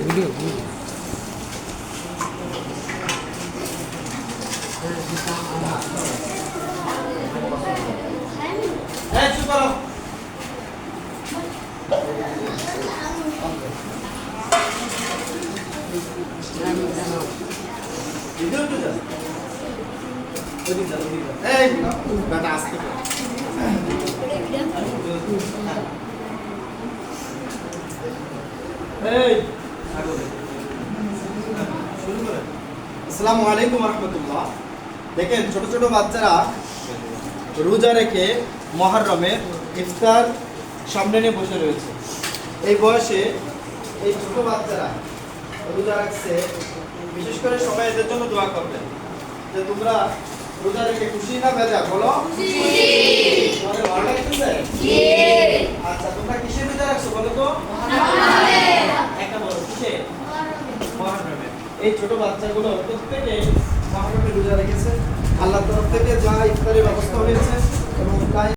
Video আসসালামু আলাইকুম রহমতুল্লাহ। দেখেন ছোট ছোট বাচ্চারা রোজা রেখে মুহররমের ইফতার সামনে নিয়ে বসে রয়েছে। এই বয়সে এই ছোট বাচ্চারা রোজা রাখছে, বিশেষ করে সবাই এদের জন্য দোয়া করবেন যে তোমরা রোজা রেখে খুশি না বেজা? বলো তোমাদের ভালো লাগতেছে? আচ্ছা, তোমরা কিসে রোজা রাখছো বলো তো? একটা বলো কিসে? মুহররমে। এই ছোট বাচ্চাগুলো প্রত্যেকে মুহররমে রোজা রেখেছে। আল্লাহর তরফ থেকে যা ইফতারের ব্যবস্থা হয়েছে এবং তাই